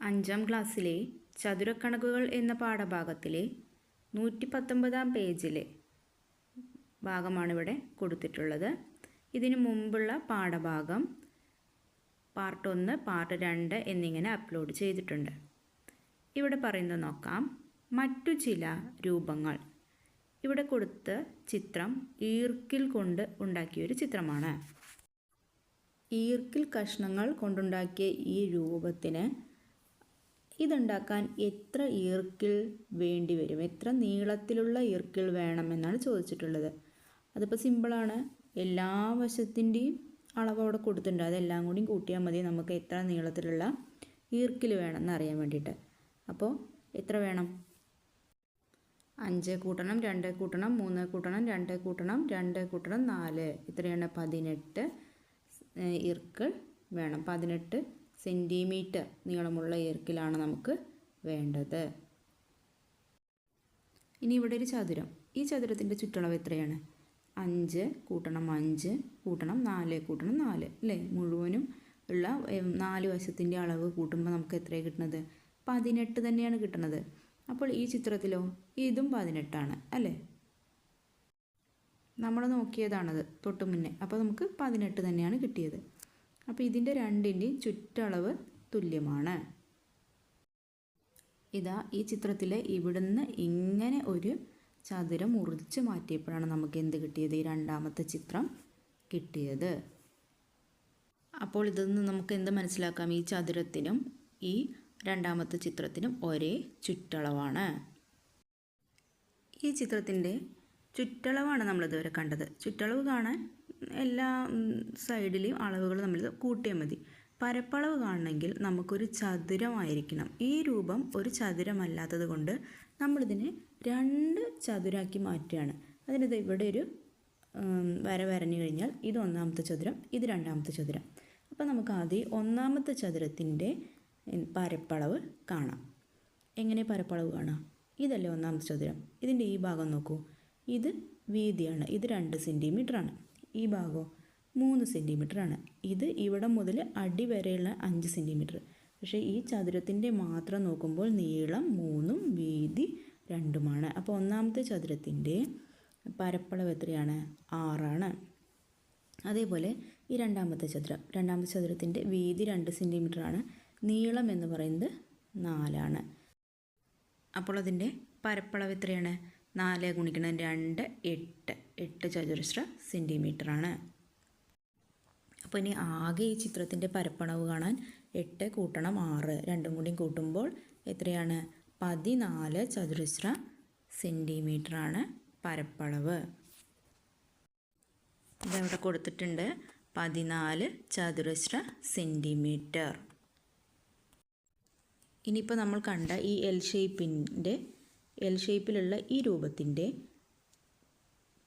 5ാം ക്ലാസ്സിലെ ചതുരക്കണക്കുകൾ എന്ന പാഠഭാഗത്തിലെ 119 പേജിലെ ഭാഗമാണിവിടെ കൊടുത്തിട്ടുള്ളത്. ഇതിനു മുമ്പുള്ള പാഠഭാഗം പാർട്ട് 1, പാർട്ട് 2 എന്നിങ്ങനെ അപ്ലോഡ് ചെയ്തിട്ടുണ്ട്. ഇവിടെ പറയുന്നത് നോക്കാം. മറ്റു ചില രൂപങ്ങൾ. ഇവിടെ കൊടുത്ത ചിത്രം ഈർക്കിൽ കൊണ്ട് ഉണ്ടാക്കിയൊരു ചിത്രമാണ്. ഈർക്കിൽ കഷ്ണങ്ങൾ കൊണ്ടുണ്ടാക്കിയ ഈ രൂപത്തിന് ഇതുണ്ടാക്കാൻ എത്ര ഈർക്കിൽ വേണ്ടി വരും, എത്ര നീളത്തിലുള്ള ഈർക്കിൽ വേണമെന്നാണ് ചോദിച്ചിട്ടുള്ളത്. അതിപ്പോൾ സിമ്പിളാണ്. എല്ലാ വശത്തിൻ്റെയും അളവ് അവിടെ കൊടുത്തിട്ടുണ്ട്. അതെല്ലാം കൂടി കൂട്ടിയാൽ മതി നമുക്ക് എത്ര നീളത്തിലുള്ള ഈർക്കിൽ വേണമെന്ന് അറിയാൻ വേണ്ടിയിട്ട്. അപ്പോൾ എത്ര വേണം? 5 കൂട്ടണം 2 കൂട്ടണം 3 കൂട്ടണം 2 കൂട്ടണം 2 കൂട്ടണം 4 എത്രയാണ്? 18 ഈർക്കിൾ വേണം. 18 സെൻറ്റിമീറ്റർ നീളമുള്ള ഈർക്കിലാണ് നമുക്ക് വേണ്ടത്. ഇനി ഇവിടെ ഒരു ചതുരം. ഈ ചതുരത്തിൻ്റെ ചുറ്റളവ് എത്രയാണ്? 5 കൂട്ടണം 5 കൂട്ടണം 4 കൂട്ടണം 4 അല്ലേ? മുഴുവനും ഉള്ള 4 വശത്തിൻ്റെ അളവ് കൂട്ടുമ്പോൾ നമുക്ക് എത്രയാണ് കിട്ടുന്നത്? 18 തന്നെയാണ് കിട്ടുന്നത്. അപ്പോൾ ഈ ചിത്രത്തിലോ ഇതും 18 അല്ലേ? നമ്മൾ നോക്കിയതാണത് തൊട്ട് മുന്നേ. അപ്പോൾ നമുക്ക് 18 തന്നെയാണ് കിട്ടിയത്. അപ്പോൾ ഇതിൻ്റെ രണ്ടിൻ്റെയും ചുറ്റളവ് തുല്യമാണ്. ഇതാ ഈ ചിത്രത്തിൽ ഇവിടുന്ന് ഇങ്ങനെ ഒരു ചതുരം മുറിച്ച് മാറ്റിയപ്പോഴാണ് നമുക്ക് എന്ത് കിട്ടിയത്? ഈ രണ്ടാമത്തെ ചിത്രം കിട്ടിയത്. അപ്പോൾ ഇതിൽ നിന്ന് നമുക്ക് എന്ത് മനസ്സിലാക്കാം? ഈ ചതുരത്തിനും ഈ രണ്ടാമത്തെ ചിത്രത്തിനും ഒരേ ചുറ്റളവാണ്. ഈ ചിത്രത്തിൻ്റെ ചുറ്റളവാണ് നമ്മളിതുവരെ കണ്ടത്. ചുറ്റളവ് കാണാൻ എല്ലാ സൈഡിലെയും അളവുകൾ നമ്മൾ കൂട്ടിയാൽ മതി. പരപ്പളവ് കാണണമെങ്കിൽ നമുക്കൊരു ചതുരമായിരിക്കണം. ഈ രൂപം ഒരു ചതുരമല്ലാത്തത് കൊണ്ട് നമ്മളിതിനെ 2 ചതുരാക്കി മാറ്റുകയാണ്. അതിനത് ഇവിടെ ഒരു വര വരഞ്ഞു കഴിഞ്ഞാൽ ഇത് 1ാമത്തെ ചതുരം, ഇത് 2ാമത്തെ ചതുരം. അപ്പോൾ നമുക്ക് ആദ്യം 1ാമത്തെ ചതുരത്തിൻ്റെ പരപ്പളവ് കാണാം. എങ്ങനെ പരപ്പളവ് കാണാം? ഇതല്ലേ 1ാമത്തെ ചതുരം. ഇതിൻ്റെ ഈ ഭാഗം നോക്കൂ. ഇത് വീതിയാണ്. ഇത് 2 സെൻറ്റിമീറ്ററാണ്. ഈ ഭാഗമോ 3 സെൻറ്റിമീറ്ററാണ്. ഇത് ഇവിടെ മുതൽ അടി വരെയുള്ള 5 സെൻറ്റിമീറ്റർ. പക്ഷേ ഈ ചതുരത്തിൻ്റെ മാത്രം നോക്കുമ്പോൾ നീളം 3ഉം വീതി 2ഉമാണ്. അപ്പോൾ 1ാമത്തെ ചതുരത്തിൻ്റെ പരപ്പളവ് എത്രയാണ്? 6. അതേപോലെ ഈ 2ാമത്തെ ചതുരം. 2ാമത്തെ ചതുരത്തിൻ്റെ വീതി 2 സെൻറ്റിമീറ്ററാണ്. നീളം എന്ന് പറയുന്നത് 4. അപ്പോൾ അതിൻ്റെ പരപ്പളവ് എത്രയാണ്? 4 ഗുണിക്കണം 2 8 ചതുരശ്ര സെൻറ്റിമീറ്ററാണ്. അപ്പോൾ ഇനി ആകെ ഈ ചിത്രത്തിൻ്റെ പരപ്പളവ് കാണാൻ 8 കൂട്ടണം 6 രണ്ടും കൂടി കൂട്ടുമ്പോൾ എത്രയാണ്? 14 ചതുരശ്ര സെൻറ്റിമീറ്ററാണ് പരപ്പളവ്. ഇതവിടെ കൊടുത്തിട്ടുണ്ട് 14 ചതുരശ്ര സെൻറ്റിമീറ്റർ. ഇനിയിപ്പോൾ നമ്മൾ കണ്ട ഈ എൽ ഷേപ്പിലുള്ള ഈ രൂപത്തിൻ്റെ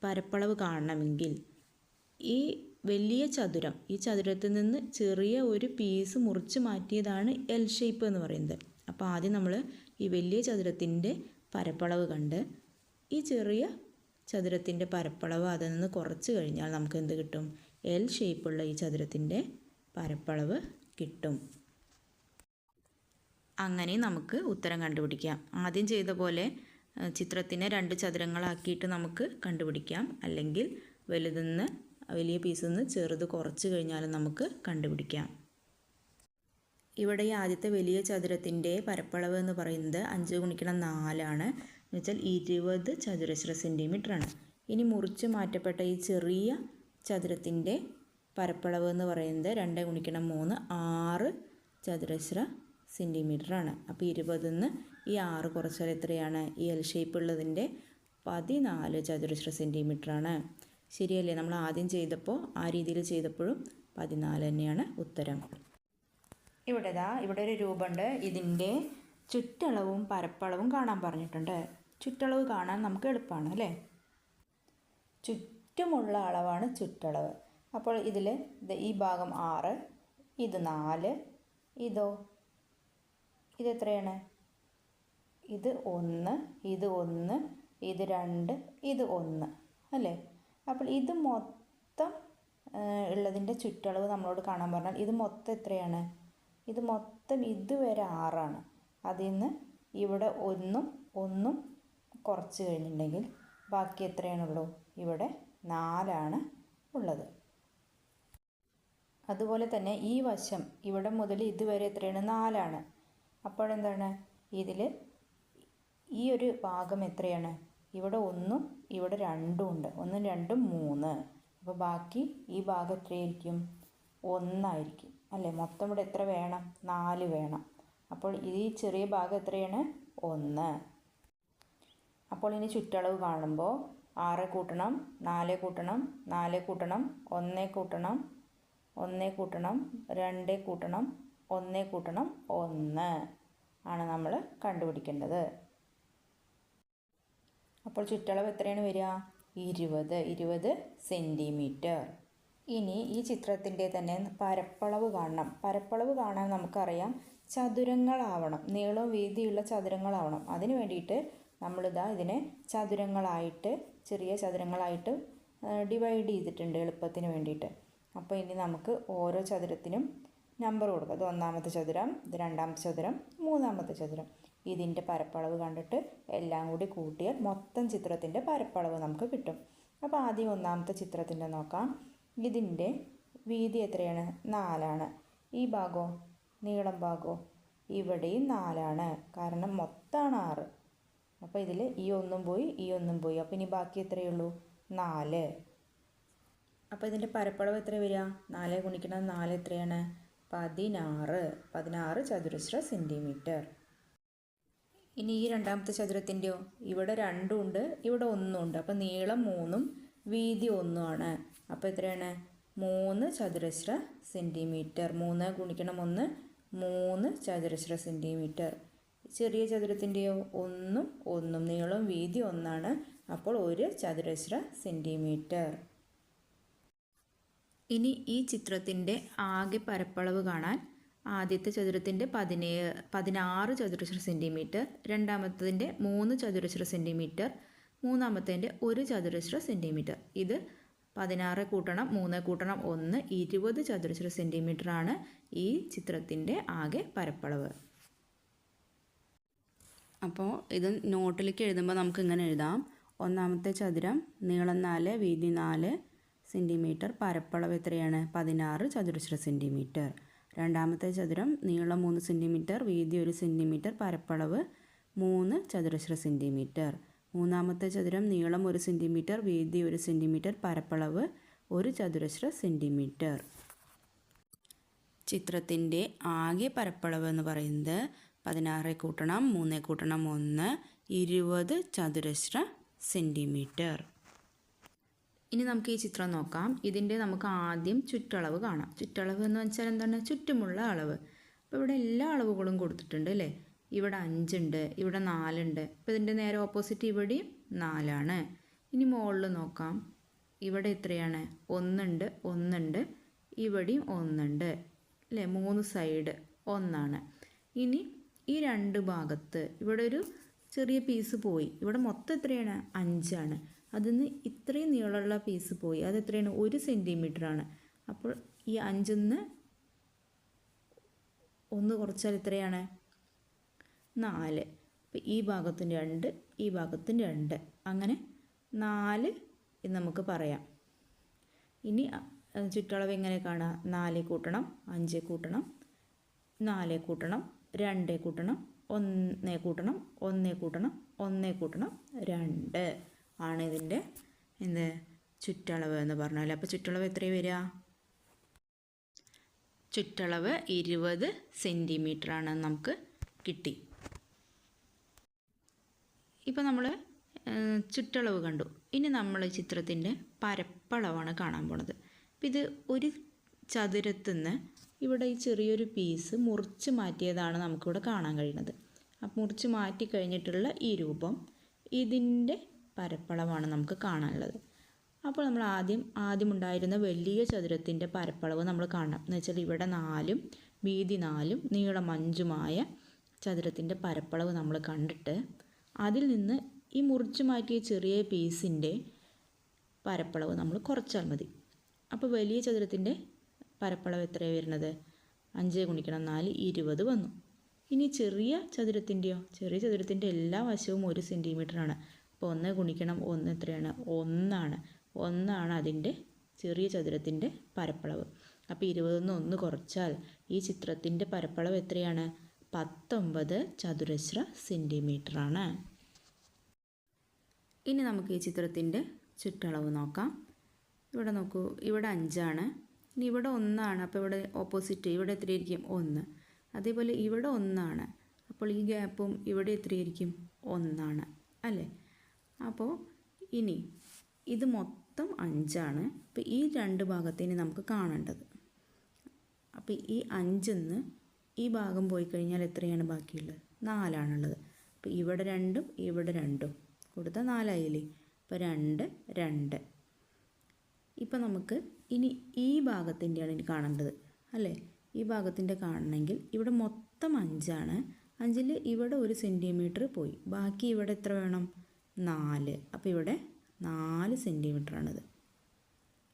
പരപ്പളവ് കാണണമെങ്കിൽ ഈ വലിയ ചതുരം, ഈ ചതുരത്തിൽ നിന്ന് ചെറിയ ഒരു പീസ് മുറിച്ച് മാറ്റിയതാണ് എൽ ഷേപ്പ് എന്ന് പറയുന്നത്. അപ്പോൾ ആദ്യം നമ്മൾ ഈ വലിയ ചതുരത്തിൻ്റെ പരപ്പളവ് കണ്ട് ഈ ചെറിയ ചതുരത്തിൻ്റെ പരപ്പളവ് അതിൽ നിന്ന് കുറച്ച് കഴിഞ്ഞാൽ നമുക്ക് എന്ത് കിട്ടും? എൽ ഷേപ്പുള്ള ഈ ചതുരത്തിൻ്റെ പരപ്പളവ് കിട്ടും. അങ്ങനെ നമുക്ക് ഉത്തരം കണ്ടുപിടിക്കാം. ആദ്യം ചെയ്ത പോലെ ചിത്രത്തിനെ 2 ചതുരങ്ങളാക്കിയിട്ട് നമുക്ക് കണ്ടുപിടിക്കാം. അല്ലെങ്കിൽ വലിയ പീസിൽ നിന്ന് ചെറുത് കുറച്ച് കഴിഞ്ഞാലും നമുക്ക് കണ്ടുപിടിക്കാം. ഇവിടെ ഈ ആദ്യത്തെ വലിയ ചതുരത്തിൻ്റെ പരപ്പളവ് എന്ന് പറയുന്നത് 5 ഗുണിക്കണം 4 എന്ന് വെച്ചാൽ 20 ചതുരശ്ര സെൻറ്റിമീറ്ററാണ്. ഇനി മുറിച്ച് മാറ്റപ്പെട്ട ഈ ചെറിയ ചതുരത്തിൻ്റെ പരപ്പളവ് എന്ന് പറയുന്നത് 2 ഗുണിക്കണം 3 6 ചതുരശ്ര സെൻറ്റിമീറ്ററാണ്. അപ്പോൾ 20 നിന്ന് ഈ 6 കുറച്ചാൽ എത്രയാണ്? ഈ എൽ ഷേപ്പ് ഉള്ളതിൻ്റെ 14 ചതുരശ്ര സെൻറ്റിമീറ്ററാണ്. ശരിയല്ലേ? നമ്മൾ ആദ്യം ചെയ്തപ്പോൾ ആ രീതിയിൽ ചെയ്തപ്പോഴും 14 തന്നെയാണ് ഉത്തരം. ഇവിടെ ഒരു രൂപമുണ്ട്. ഇതിൻ്റെ ചുറ്റളവും പരപ്പളവും കാണാൻ പറഞ്ഞിട്ടുണ്ട്. ചുറ്റളവ് കാണാൻ നമുക്ക് എളുപ്പമാണ് അല്ലേ? ചുറ്റുമുള്ള അളവാണ് ചുറ്റളവ്. അപ്പോൾ ഇതിൽ ഈ ഭാഗം 6, ഇത് 4, ഇതെത്രയാണ്? ഇത് 1, ഇത് 1, ഇത് 2, ഇത് 1 അല്ലേ? അപ്പോൾ ഇത് മൊത്തം ഉള്ളതിൻ്റെ ചുറ്റളവ് നമ്മളോട് കാണാൻ പറഞ്ഞാൽ ഇത് മൊത്തം എത്രയാണ്? ഇത് മൊത്തം ഇതുവരെ 6ആണ്. അതിൽ നിന്ന് ഇവിടെ ഒന്നും കുറച്ച് കഴിഞ്ഞിട്ടുണ്ടെങ്കിൽ ബാക്കി എത്രയാണുള്ളൂ? ഇവിടെ 4ആണ് ഉള്ളത്. അതുപോലെ തന്നെ ഈ വശം ഇവിടെ മുതൽ ഇതുവരെ എത്രയാണ്? 4ആണ്. അപ്പോഴെന്താണ് ഇതിൽ ഈ ഒരു ഭാഗം എത്രയാണ്? ഇവിടെ 1ഉം ഇവിടെ 2ഉം ഉണ്ട്. 1ഉം 2ഉം 3. അപ്പോൾ ബാക്കി ഈ ഭാഗം എത്രയായിരിക്കും? 1ആയിരിക്കും അല്ലേ? മൊത്തം ഇവിടെ എത്ര വേണം? 4 വേണം. അപ്പോൾ ഈ ചെറിയ ഭാഗം എത്രയാണ്? 1. അപ്പോൾ ഇനി ചുറ്റളവ് കാണുമ്പോൾ 6 കൂട്ടണം 4 കൂട്ടണം 4 കൂട്ടണം 1 കൂട്ടണം 1 കൂട്ടണം 2 കൂട്ടണം 1 കൂട്ടണം 1 ആണ് നമ്മൾ കണ്ടുപിടിക്കേണ്ടത്. അപ്പോൾ ചുറ്റളവ് എത്രയാണ് വരിക? 20 സെൻറ്റിമീറ്റർ. ഇനി ഈ ചിത്രത്തിൻ്റെ തന്നെ പരപ്പളവ് കാണണം. പരപ്പളവ് കാണാൻ നമുക്കറിയാം ചതുരങ്ങളാവണം, നീളവും വീതിയുള്ള ചതുരങ്ങളാവണം. അതിന് വേണ്ടിയിട്ട് ഇതിനെ ചതുരങ്ങളായിട്ട്, ചെറിയ ചതുരങ്ങളായിട്ട് ഡിവൈഡ് ചെയ്തിട്ടുണ്ട് എളുപ്പത്തിന് വേണ്ടിയിട്ട്. അപ്പോൾ ഇനി നമുക്ക് ഓരോ ചതുരത്തിനും നമ്പർ കൊടുക്കാം. ഇത് 1ാമത്തെ ചതുരം, ഇത് 2ാമത്തെ ചതുരം, 3ാമത്തെ ചതുരം. ഇതിൻ്റെ പരപ്പളവ് കണ്ടിട്ട് എല്ലാം കൂടി കൂട്ടിയാൽ മൊത്തം ചിത്രത്തിൻ്റെ പരപ്പളവ് നമുക്ക് കിട്ടും. അപ്പോൾ ആദ്യം 1ാമത്തെ ചിത്രത്തിൻ്റെ നോക്കാം. ഇതിൻ്റെ വീതി എത്രയാണ്? 4ആണ്. ഈ ഭാഗമോ, നീളം ഭാഗമോ? ഇവിടെയും 4ആണ്. കാരണം മൊത്തമാണ് 6. അപ്പോൾ ഇതിൽ ഈ 1ഉം പോയി, ഈ 1ഉം പോയി. അപ്പോൾ ഇനി ബാക്കി എത്രയേ ഉള്ളൂ? 4. അപ്പോൾ ഇതിൻ്റെ പരപ്പളവ് എത്ര വരിക? 4 ഗുണിക്കണം 4 എത്രയാണ്? 16 ചതുരശ്ര സെൻറ്റിമീറ്റർ. ഇനി ഈ 2ാമത്തെ ചതുരത്തിൻ്റെയോ? ഇവിടെ 2ഉം ഉണ്ട്, ഇവിടെ 1ഉം ഉണ്ട്. അപ്പോൾ നീളം 3ഉം വീതി 1ഉമാണ്. അപ്പോൾ എത്രയാണ്? 3 ചതുരശ്ര സെൻറ്റിമീറ്റർ. 3 ഗുണിക്കണം 1 3 ചതുരശ്ര സെൻറ്റിമീറ്റർ. ചെറിയ ചതുരത്തിൻ്റെയോ? 1ഉം നീളവും വീതി 1ആണ്. അപ്പോൾ 1 ചതുരശ്ര സെൻറ്റിമീറ്റർ. ഇനി ഈ ചിത്രത്തിൻ്റെ ആകെ പരപ്പളവ് കാണാൻ ആദ്യത്തെ ചതുരത്തിൻ്റെ 16 ചതുരശ്ര സെൻറ്റിമീറ്റർ, 2ാമത്തതിൻ്റെ 3 ചതുരശ്ര സെൻറ്റിമീറ്റർ, 3ാമത്തതിൻ്റെ 1 ചതുരശ്ര സെൻറ്റിമീറ്റർ. ഇത് 16 കൂട്ടണം 3 കൂട്ടണം 1 20 ചതുരശ്ര സെൻറ്റിമീറ്ററാണ് ഈ ചിത്രത്തിൻ്റെ ആകെ പരപ്പളവ്. അപ്പോൾ ഇത് നോട്ടിലേക്ക് എഴുതുമ്പോൾ നമുക്ക് ഇങ്ങനെ എഴുതാം. 1ാമത്തെ ചതുരം നീളം 4 വീതി 4 സെൻറ്റിമീറ്റർ, പരപ്പളവ് എത്രയാണ്? 16 ചതുരശ്ര സെൻറ്റിമീറ്റർ. 2ാമത്തെ ചതുരം നീളം 3 സെൻറ്റിമീറ്റർ വീതി 1 സെൻറ്റിമീറ്റർ, പരപ്പളവ് 3 ചതുരശ്ര സെൻറ്റിമീറ്റർ. 3ാമത്തെ ചതുരം നീളം 1 സെൻറ്റിമീറ്റർ വീതി 1 സെൻറ്റിമീറ്റർ, പരപ്പളവ് 1 ചതുരശ്ര സെൻറ്റിമീറ്റർ. ചിത്രത്തിൻ്റെ ആകെ പരപ്പളവ് എന്ന് പറയുന്നത് 16 കൂട്ടണം 3 കൂട്ടണം 1 20 ചതുരശ്ര സെൻറ്റിമീറ്റർ. ഇനി നമുക്ക് ഈ ചിത്രം നോക്കാം. ഇതിൻ്റെ നമുക്ക് ആദ്യം ചുറ്റളവ് കാണാം. ചുറ്റളവ് എന്ന് വെച്ചാൽ എന്താണ്? ചുറ്റുമുള്ള അളവ്. അപ്പോൾ ഇവിടെ എല്ലാ അളവുകളും കൊടുത്തിട്ടുണ്ട് അല്ലേ? ഇവിടെ 5 ഉണ്ട്, ഇവിടെ 4 ഉണ്ട്. അപ്പോൾ ഇതിൻ്റെ നേരെ ഓപ്പോസിറ്റ് ഇവിടെയും 4ആണ്. ഇനി മുകളിൽ നോക്കാം. ഇവിടെ എത്രയാണ്? 1 ഉണ്ട്, ഇവിടെയും 1 ഉണ്ട് അല്ലേ? 3 സൈഡ് 1ആണ്. ഇനി ഈ 2 ഭാഗത്ത് ഇവിടെ ഒരു ചെറിയ പീസ് പോയി. ഇവിടെ മൊത്തം എത്രയാണ്? 5ആണ്. അതിൽ നിന്ന് ഇത്രയും നീളമുള്ള പീസ് പോയി. അത് എത്രയാണ്? 1 സെൻറ്റിമീറ്ററാണ്. അപ്പോൾ ഈ 5ൽ നിന്ന് 1 കുറച്ചാൽ എത്രയാണ്? 4. അപ്പോൾ ഈ ഭാഗത്തും 2, ഈ ഭാഗത്തും 2, അങ്ങനെ 4 എന്ന് നമുക്ക് പറയാം. ഇനി ചുറ്റളവ് എങ്ങനെ കാണാം? 4 കൂട്ടണം 5 കൂട്ടണം 4 കൂട്ടണം 2 കൂട്ടണം 1 കൂട്ടണം 1 കൂട്ടണം 1 കൂട്ടണം 2 ആണ് ഇതിൻ്റെ ചുറ്റളവ് എന്ന് പറഞ്ഞാൽ. അപ്പോൾ ചുറ്റളവ് എത്രയാണ് വരിക? ചുറ്റളവ് 20 സെൻറ്റിമീറ്റർ ആണ് നമുക്ക് കിട്ടി. ഇപ്പോൾ നമ്മൾ ചുറ്റളവ് കണ്ടു. ഇനി നമ്മൾ ചിത്രത്തിൻ്റെ പരപ്പളവാണ് കാണാൻ പോണത്. അപ്പോൾ ഇത് ഒരു ചതുരത്തിൽ നിന്ന് ഇവിടെ ഈ ചെറിയൊരു പീസ് മുറിച്ച് മാറ്റിയതാണ് നമുക്കിവിടെ കാണാൻ കഴിയുന്നത്. അപ്പോൾ മുറിച്ച് മാറ്റി കഴിഞ്ഞിട്ടുള്ള ഈ രൂപം, ഇതിൻ്റെ പരപ്പളവാണ് നമുക്ക് കാണാനുള്ളത്. അപ്പോൾ നമ്മൾ ആദ്യം ഉണ്ടായിരുന്ന വലിയ ചതുരത്തിൻ്റെ പരപ്പളവ് നമ്മൾ കാണണം. എന്ന് വെച്ചാൽ ഇവിടെ 4ഉം വീതി 4ഉം നീളം 5ഉമായ ചതുരത്തിൻ്റെ പരപ്പളവ് നമ്മൾ കണ്ടിട്ട് അതിൽ നിന്ന് ഈ മുറിച്ച് മാറ്റിയ ചെറിയ പീസിൻ്റെ പരപ്പളവ് നമ്മൾ കുറച്ചാൽ മതി. അപ്പോൾ വലിയ ചതുരത്തിൻ്റെ പരപ്പളവ് എത്രയാണ് വരുന്നത്? 5 ഗുണിക്കണം 4 20 വന്നു. ഇനി ചെറിയ ചതുരത്തിൻ്റെയോ? ചെറിയ ചതുരത്തിൻ്റെ എല്ലാ വശവും 1 സെൻറ്റിമീറ്ററാണ്. അപ്പോൾ 1 ഗുണിക്കണം 1 എത്രയാണ്? 1 1 അതിൻ്റെ ചെറിയ ചതുരത്തിൻ്റെ പരപ്പളവ്. അപ്പോൾ 20 1 കുറച്ചാൽ ഈ ചിത്രത്തിൻ്റെ പരപ്പളവ് എത്രയാണ്? 19 ചതുരശ്ര സെൻറ്റിമീറ്ററാണ്. ഇനി നമുക്ക് ഈ ചിത്രത്തിൻ്റെ ചുറ്റളവ് നോക്കാം. ഇവിടെ നോക്കൂ, ഇവിടെ 5 ഇനി ഇവിടെ 1 അപ്പോൾ ഇവിടെ ഓപ്പോസിറ്റ് ഇവിടെ എത്രയായിരിക്കും? 1. അതേപോലെ ഇവിടെ 1 അപ്പോൾ ഈ ഗ്യാപ്പും ഇവിടെ എത്രയായിരിക്കും? 1 അല്ലേ? അപ്പോൾ ഇനി ഇത് മൊത്തം 5. അപ്പോൾ ഈ 2 ഭാഗത്തിന് നമുക്ക് കാണേണ്ടത്. അപ്പോൾ ഈ 5 ഈ ഭാഗം പോയി കഴിഞ്ഞാൽ എത്രയാണ് ബാക്കിയുള്ളത്? 4 അപ്പോൾ ഇവിടെ 2 ഇവിടെ 2 കൊടുത്താൽ 4 ആയില്ലേ? അപ്പോൾ 2 2. ഇപ്പം നമുക്ക് ഇനി ഈ ഭാഗത്തിൻ്റെയാണ് ഇനി കാണേണ്ടത് അല്ലേ? ഈ ഭാഗത്തിൻ്റെ കാണണമെങ്കിൽ ഇവിടെ മൊത്തം 5. 5-ൽ ഇവിടെ 1 സെൻറ്റിമീറ്റർ പോയി. ബാക്കി ഇവിടെ എത്ര വേണം? 4. അപ്പോൾ ഇവിടെ 4 സെൻറ്റിമീറ്ററാണിത്.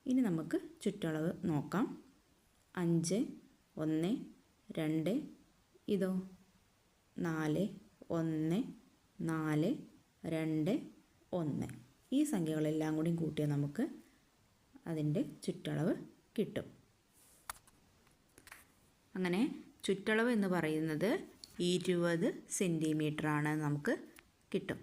ഇനി നമുക്ക് ചുറ്റളവ് നോക്കാം. 5 1 2 ഇതോ 4 1 4 2 1. ഈ സംഖ്യകളെല്ലാം കൂടി കൂട്ടിയാൽ നമുക്ക് അതിൻ്റെ ചുറ്റളവ് കിട്ടും. അങ്ങനെ ചുറ്റളവ് എന്ന് പറയുന്നത് 20 സെൻറ്റിമീറ്ററാണ് നമുക്ക് കിട്ടും.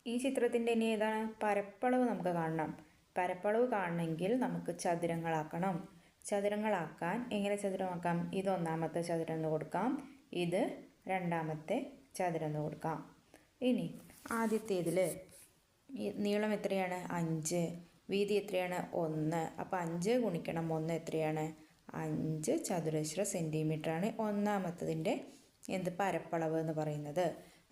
ഈ ചിത്രത്തിൻ്റെ ഇനി ഏതാണ്? പരപ്പളവ് നമുക്ക് കാണണം. പരപ്പളവ് കാണണമെങ്കിൽ നമുക്ക് ചതുരങ്ങളാക്കണം. ചതുരങ്ങളാക്കാൻ എങ്ങനെ ചതുരമാക്കാം? ഇത് 1-ാമത്തെ ചതുരം എന്ന് കൊടുക്കാം, ഇത് 2-ാമത്തെ ചതുരം എന്ന് കൊടുക്കാം. ഇനി ആദ്യത്തേതിൽ നീളം എത്രയാണ്? 5. വീതി എത്രയാണ്? 1. അപ്പോൾ 5 ഗുണിക്കണം 1 എത്രയാണ്? 5 ചതുരശ്ര സെൻറ്റിമീറ്ററാണ് 1-ാമത്തതിൻ്റെ പരപ്പളവ് എന്ന് പറയുന്നത്.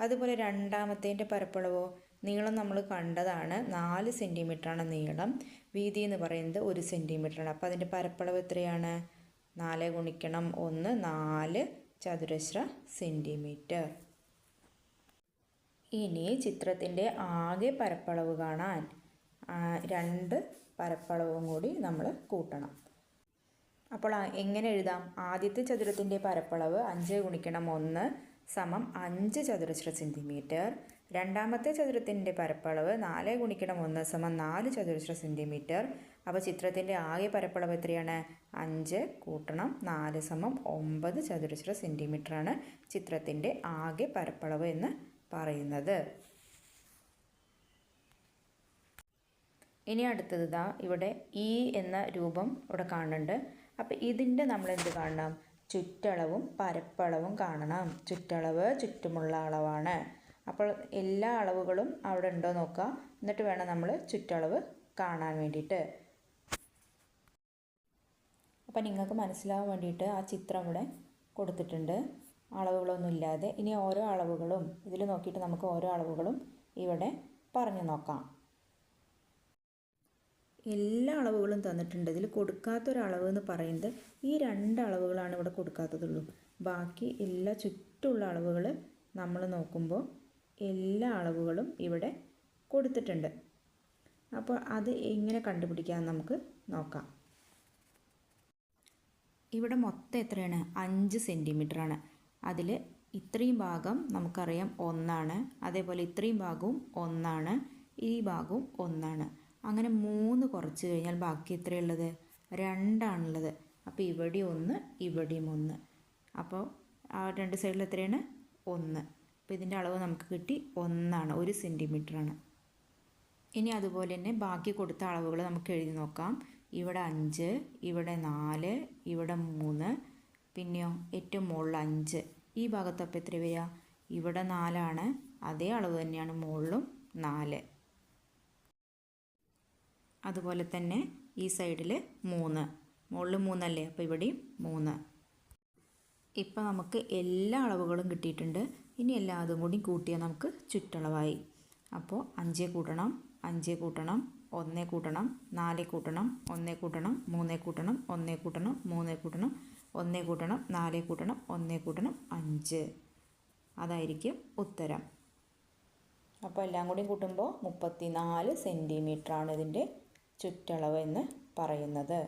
അതുപോലെ 2-ാമത്തേൻ്റെ പരപ്പളവോ? നീളം നമ്മൾ കണ്ടതാണ്, 4 സെൻറ്റിമീറ്ററാണ് നീളം. വീതി എന്ന് പറയുന്നത് 1 സെൻറ്റിമീറ്ററാണ്. അപ്പോൾ അതിൻ്റെ പരപ്പളവ് എത്രയാണ്? 4 ഗുണിക്കണം 1 4 ചതുരശ്ര സെൻറ്റിമീറ്റർ. ഇനി ചിത്രത്തിൻ്റെ ആകെ പരപ്പളവ് കാണാൻ 2 പരപ്പളവും കൂടി നമ്മൾ കൂട്ടണം. അപ്പോൾ എങ്ങനെ എഴുതാം? ആദ്യത്തെ ചതുരത്തിൻ്റെ പരപ്പളവ് 5 ഗുണിക്കണം 1 സമം 5 ചതുരശ്ര സെൻറ്റിമീറ്റർ. 2-ാമത്തെ ചതുരത്തിൻ്റെ പരപ്പളവ് 4 ഗുണിക്കണം 1 സമം 4 ചതുരശ്ര സെൻറ്റിമീറ്റർ. അപ്പോൾ ചിത്രത്തിൻ്റെ ആകെ പരപ്പളവ് എത്രയാണ്? 5 കൂട്ടണം 4 സമം 9 ചതുരശ്ര സെൻറ്റിമീറ്ററാണ് ചിത്രത്തിൻ്റെ ആകെ പരപ്പളവ് എന്ന് പറയുന്നത്. ഇനി അടുത്തത് ഇവിടെ ഈ എന്ന രൂപം ഇവിടെ കാണുന്നുണ്ട്. അപ്പോൾ ഇതിൻ്റെ നമ്മൾ എന്ത് കാണണം? ചുറ്റളവും പരപ്പളവും കാണണം. ചുറ്റളവ് ചുറ്റുമുള്ള അളവാണ്. അപ്പോൾ എല്ലാ അളവുകളും അവിടെ ഉണ്ടോ നോക്കുക, എന്നിട്ട് വേണം നമ്മൾ ചുറ്റളവ് കാണാൻ വേണ്ടിയിട്ട്. അപ്പോൾ നിങ്ങൾക്ക് മനസ്സിലാവാൻ വേണ്ടിയിട്ട് ആ ചിത്രം ഇവിടെ കൊടുത്തിട്ടുണ്ട്, അളവുകളൊന്നും ഇല്ലാതെ. ഇനി ഓരോ അളവുകളും ഇതിൽ നോക്കിയിട്ട് നമുക്ക് ഓരോ അളവുകളും ഇവിടെ പറഞ്ഞു നോക്കാം. എല്ലാ അളവുകളും തന്നിട്ടുണ്ട്. ഇതിൽ കൊടുക്കാത്തൊരളവ് എന്ന് പറയുന്നത് ഈ 2 അളവുകളാണ് ഇവിടെ കൊടുക്കാത്തതുള്ളൂ. ബാക്കി എല്ലാ ചുറ്റുമുള്ള അളവുകൾ നമ്മൾ നോക്കുമ്പോൾ എല്ലാ അളവുകളും ഇവിടെ കൊടുത്തിട്ടുണ്ട്. അപ്പോൾ അത് എങ്ങനെ കണ്ടുപിടിക്കാമെന്ന് നമുക്ക് നോക്കാം. ഇവിടെ മൊത്തം എത്രയാണ്? 5 സെൻറ്റിമീറ്ററാണ്. അതിൽ ഇത്രയും ഭാഗം നമുക്കറിയാം 1. അതേപോലെ ഇത്രയും ഭാഗവും 1, ഈ ഭാഗവും 1. അങ്ങനെ 3 കുറച്ച് കഴിഞ്ഞാൽ ബാക്കി എത്രയുള്ളത്? 2 അപ്പോൾ ഇവിടെ 1 ഇവിടെയും 1. അപ്പോൾ ആ 2 സൈഡിൽ എത്രയാണ്? 1. അപ്പോൾ ഇതിൻ്റെ അളവ് നമുക്ക് കിട്ടി 1 സെൻറ്റിമീറ്ററാണ്. ഇനി അതുപോലെ തന്നെ ബാക്കി കൊടുത്ത അളവുകൾ നമുക്ക് എഴുതി നോക്കാം. ഇവിടെ 5, ഇവിടെ 4, ഇവിടെ 3, പിന്നെയോ ഏറ്റവും മുകളിൽ 5. ഈ ഭാഗത്ത് അപ്പോൾ എത്ര വരിക? ഇവിടെ 4, അതേ അളവ് തന്നെയാണ് മുകളിലും 4. അതുപോലെ തന്നെ ഈ സൈഡിൽ 3, മുകളിൽ 3 അല്ലേ? അപ്പോൾ ഇവിടെയും 3. ഇപ്പോൾ നമുക്ക് എല്ലാ അളവുകളും കിട്ടിയിട്ടുണ്ട്. ഇനി എല്ലാതും കൂടി കൂട്ടിയാൽ നമുക്ക് ചുറ്റളവായി. അപ്പോൾ 5 കൂട്ടണം 5 കൂട്ടണം 1 കൂട്ടണം 4 കൂട്ടണം 1 കൂട്ടണം 3 കൂട്ടണം 1 കൂട്ടണം 3 കൂട്ടണം 1 കൂട്ടണം 4 കൂട്ടണം 1 കൂട്ടണം 5. അതായിരിക്കും ഉത്തരം. അപ്പോൾ എല്ലാം കൂടി കൂട്ടുമ്പോൾ 34 സെൻറ്റിമീറ്ററാണ് ഇതിൻ്റെ ചുറ്റളവ് എന്ന് പറയുന്നത്.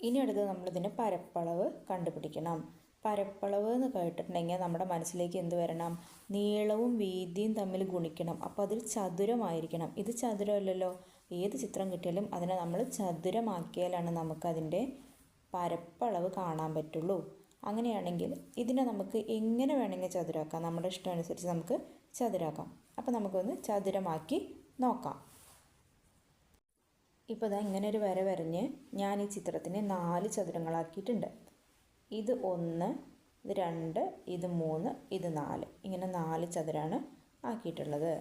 ഇനി അടുത്ത് നമ്മളിതിന് പരപ്പളവ് കണ്ടുപിടിക്കണം. പരപ്പളവ് എന്ന് കേട്ടിട്ടുണ്ടെങ്കിൽ നമ്മുടെ മനസ്സിലേക്ക് എന്ത് വരണം? നീളവും വീതിയും തമ്മിൽ ഗുണിക്കണം. അപ്പോൾ അതിൽ ചതുരമായിരിക്കണം. ഇത് ചതുരമല്ലല്ലോ. ഏത് ചിത്രം കിട്ടിയാലും അതിനെ നമ്മൾ ചതുരമാക്കിയാലാണ് നമുക്കതിൻ്റെ പരപ്പളവ് കാണാൻ പറ്റുള്ളൂ. അങ്ങനെയാണെങ്കിൽ ഇതിനെ നമുക്ക് എങ്ങനെ വേണമെങ്കിൽ ചതുരാക്കാം. നമ്മുടെ ഇഷ്ടമനുസരിച്ച് നമുക്ക് ചതുരാക്കാം. അപ്പോൾ നമുക്കൊന്ന് ചതുരമാക്കി നോക്കാം. ഇപ്പോൾ ഇതാ ഇങ്ങനെ ഒരു വര വരഞ്ഞ് ഞാൻ ഈ ചിത്രത്തിനെ 4 ചതുരങ്ങളാക്കിയിട്ടുണ്ട്. ഇത് 1, ഇത് 2, ഇത് 3, ഇത് 4. ഇങ്ങനെ 4 ചതുരമാണ് ആക്കിയിട്ടുള്ളത്.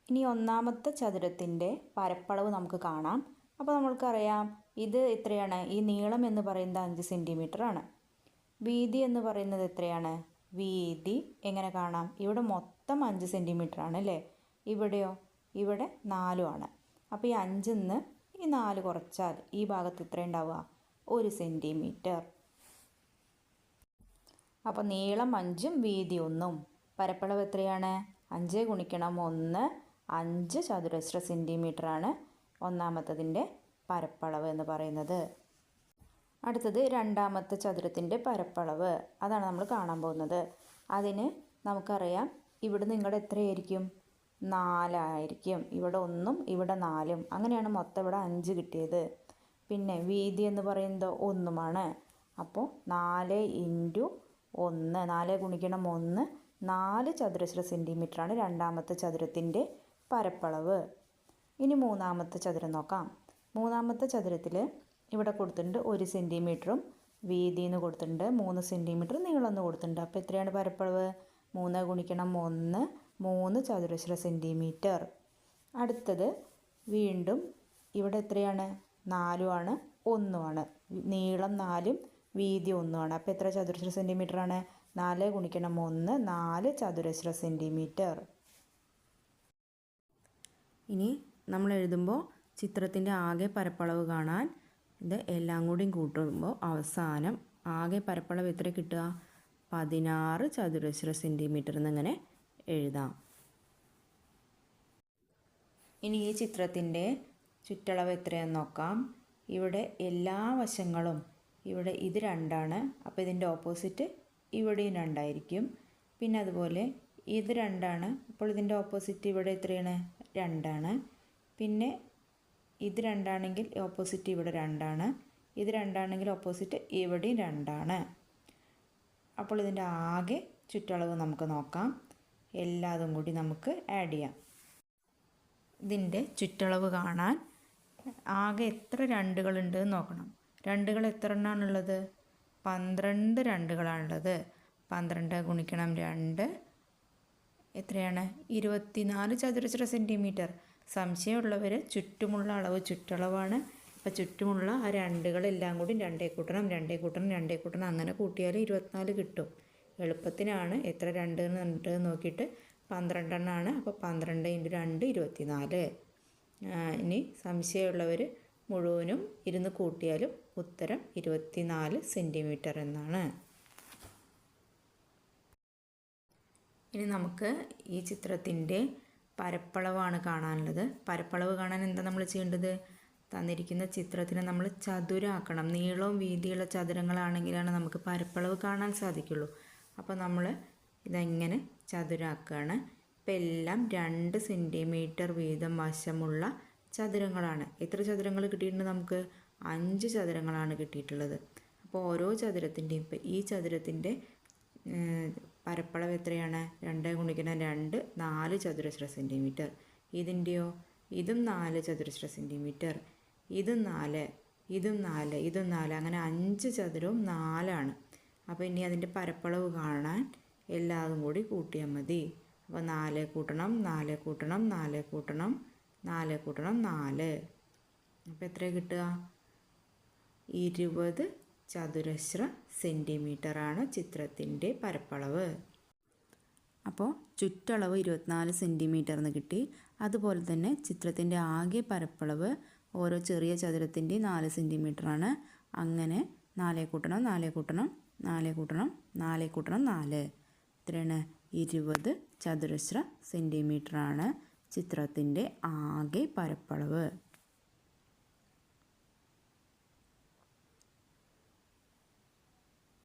ഇനി ഒന്നാമത്തെ ചതുരത്തിൻ്റെ പരപ്പളവ് നമുക്ക് കാണാം. അപ്പോൾ നമ്മൾക്കറിയാം ഇത് എത്രയാണ്? ഈ നീളം എന്ന് പറയുന്നത് 5 സെൻറ്റിമീറ്റർ ആണ്. വീതി എന്ന് പറയുന്നത് എത്രയാണ്? വീതി എങ്ങനെ കാണാം? ഇവിടെ മൊത്തം 5 സെൻറ്റിമീറ്റർ ആണ് അല്ലേ? ഇവിടെയോ? ഇവിടെ 4 ആണ്. അപ്പോൾ ഈ 5ൽ നിന്ന് ഈ 4 കുറച്ചാൽ ഈ ഭാഗത്ത് എത്ര ഉണ്ടാവുക? 1 സെൻറ്റിമീറ്റർ. അപ്പോൾ നീളം 5ഉം വീതി 1ഉം. പരപ്പളവ് എത്രയാണ്? 5 ഗുണിക്കണം 1, 5 ചതുരശ്ര സെൻറ്റിമീറ്റർ ആണ് ഒന്നാമത്തതിൻ്റെ പരപ്പളവ് എന്ന് പറയുന്നത്. അടുത്തത് രണ്ടാമത്തെ ചതുരത്തിൻ്റെ പരപ്പളവ്. അതാണ് നമ്മൾ കാണാൻ പോകുന്നത്. അതിന് നമുക്കറിയാം ഇവിടുന്ന് ഇങ്ങോട്ട് എത്രയായിരിക്കും? 4 ആയിരിക്കും. ഇവിടെ 1ഉം ഇവിടെ 4ഉം. അങ്ങനെയാണ് മൊത്തം ഇവിടെ 5 കിട്ടിയത്. പിന്നെ വീതി എന്ന് പറയുന്നത് 1ഉമാണ്. അപ്പോൾ 4 × 1, 4 ഗുണിക്കണം 1, 4 ചതുരശ്ര സെൻറ്റിമീറ്ററാണ് രണ്ടാമത്തെ ചതുരത്തിൻ്റെ പരപ്പളവ്. ഇനി മൂന്നാമത്തെ ചതുരം നോക്കാം. മൂന്നാമത്തെ ചതുരത്തിൽ ഇവിടെ കൊടുത്തിട്ടുണ്ട് 1 സെൻറ്റിമീറ്ററും വീതി എന്ന് കൊടുത്തിട്ടുണ്ട്, 3 സെൻറ്റിമീറ്റർ നീളം എന്ന് കൊടുത്തിട്ടുണ്ട്. അപ്പോൾ എത്രയാണ് പരപ്പളവ്? 3 ഗുണിക്കണം 1, 3 ചതുരശ്ര സെൻറ്റിമീറ്റർ. അടുത്തത് വീണ്ടും ഇവിടെ എത്രയാണ്? 4ഉമാണ് 1ഉമാണ്. നീളം 4ഉം വീതി 1ഉമാണ്. അപ്പോൾ എത്ര ചതുരശ്ര സെൻറ്റിമീറ്റർ ആണ്? 4 ഗുണിക്കണം 1, 4 ചതുരശ്ര സെൻറ്റിമീറ്റർ. ഇനി നമ്മൾ എഴുതുമ്പോൾ ചിത്രത്തിൻ്റെ ആകെ പരപ്പളവ് കാണാൻ ഇത് എല്ലാം കൂടി കൂട്ടുമ്പോൾ അവസാനം ആകെ പരപ്പളവ് എത്ര കിട്ടുക? 16 ചതുരശ്ര സെൻറ്റിമീറ്റർ എന്നിങ്ങനെ എഴുതാം. ഇനി ഈ ചിത്രത്തിൻ്റെ ചുറ്റളവ് എത്രയാണെന്ന് നോക്കാം. ഇവിടെ എല്ലാ വശങ്ങളും ഇവിടെ ഇത് 2ആണ്. അപ്പോൾ ഇതിൻ്റെ ഓപ്പോസിറ്റ് ഇവിടെയും 2 ആയിരിക്കും. പിന്നെ അതുപോലെ ഇത് 2ആണ്. അപ്പോൾ ഇതിൻ്റെ ഓപ്പോസിറ്റ് ഇവിടെ എത്രയാണ്? 2 ആണ്. പിന്നെ ഇത് 2 ആണെങ്കിൽ ഓപ്പോസിറ്റ് ഇവിടെ 2 ആണ്. ഇത് 2 ആണെങ്കിൽ ഓപ്പോസിറ്റ് ഇവിടെയും 2 ആണ്. അപ്പോൾ ഇതിൻ്റെ ആകെ ചുറ്റളവ് നമുക്ക് നോക്കാം. എല്ലാതും കൂടി നമുക്ക് ആഡ് ചെയ്യാം. ഇതിൻ്റെ ചുറ്റളവ് കാണാൻ ആകെ എത്ര 2കളുണ്ട് എന്ന് നോക്കണം. 2കൾ എത്ര എണ്ണമാണുള്ളത്? 12 2കളാണുള്ളത്. 12 ഗുണിക്കണം 2 എത്രയാണ്? 24 ചതുരശ്ര സെൻറ്റിമീറ്റർ. സംശയമുള്ളവർ ചുറ്റുമുള്ള അളവ് ചുറ്റളവാണ്. അപ്പോൾ ചുറ്റുമുള്ള ആ 2കളെല്ലാം കൂടി 2 കൂട്ടണം 2 കൂട്ടണം 2 കൂട്ടണം അങ്ങനെ കൂട്ടിയാൽ 24 കിട്ടും. എളുപ്പത്തിനാണ് എത്ര 2 ഉണ്ട് നോക്കിയിട്ട് 12 എണ്ണമാണ്. അപ്പോൾ 12 × 2 24. ഇനി സംശയമുള്ളവർ മുഴുവനും ഇരുന്ന് കൂട്ടിയാലും ഉത്തരം 24 സെൻറ്റിമീറ്റർ എന്നാണ്. ഇനി നമുക്ക് ഈ ചിത്രത്തിൻ്റെ പരപ്പളവാണ് കാണാനുള്ളത്. പരപ്പളവ് കാണാൻ എന്താ നമ്മൾ ചെയ്യേണ്ടത്? തന്നിരിക്കുന്ന ചിത്രത്തിനെ നമ്മൾ ചതുരാക്കണം. നീളവും വീതിയുള്ള ചതുരങ്ങളാണെങ്കിലാണ് നമുക്ക് പരപ്പളവ് കാണാൻ സാധിക്കുള്ളൂ. അപ്പോൾ നമ്മൾ ഇതെങ്ങനെ ചതുരാക്കുകയാണ്. ഇപ്പം എല്ലാം 2 സെൻറ്റിമീറ്റർ വീതം വശമുള്ള ചതുരങ്ങളാണ്. എത്ര ചതുരങ്ങൾ കിട്ടിയിട്ടുണ്ട്? നമുക്ക് 5 ചതുരങ്ങളാണ് കിട്ടിയിട്ടുള്ളത്. അപ്പോൾ ഓരോ ചതുരത്തിൻ്റെയും ഇപ്പം ഈ ചതുരത്തിൻ്റെ പരപ്പളവ് എത്രയാണ്? 2 ഗുണിക്കണം 2 4 ചതുരശ്ര സെൻറ്റിമീറ്റർ. ഇതിൻ്റെയോ? ഇതും 4 ചതുരശ്ര സെൻറ്റിമീറ്റർ. ഇതും 4, ഇതും 4, ഇതും 4. അങ്ങനെ 5 ചതുരവും 4ആണ്. അപ്പോൾ ഇനി അതിൻ്റെ പരപ്പളവ് കാണാൻ എല്ലാതും കൂടി കൂട്ടിയാൽ മതി. അപ്പോൾ 4 കൂട്ടണം 4 കൂട്ടണം 4 കൂട്ടണം 4 കൂട്ടണം 4. അപ്പോൾ എത്ര കിട്ടുക? 20 ചതുരശ്ര സെൻറ്റിമീറ്ററാണ് ചിത്രത്തിൻ്റെ പരപ്പളവ്. അപ്പോൾ ചുറ്റളവ് 24 സെൻറ്റിമീറ്റർ എന്ന് കിട്ടി. അതുപോലെ തന്നെ ചിത്രത്തിൻ്റെ ആകെ പരപ്പളവ് ഓരോ ചെറിയ ചതുരത്തിൻ്റെയും 4 സെൻറ്റിമീറ്ററാണ്. അങ്ങനെ 4 കൂട്ടണം 4 കൂട്ടണം 4 കൂട്ടണം 4 കൂട്ടണം 4 എത്രയാണ്? 20 ചതുരശ്ര സെൻറ്റിമീറ്ററാണ് ചിത്രത്തിൻ്റെ ആകെ പരപ്പളവ്.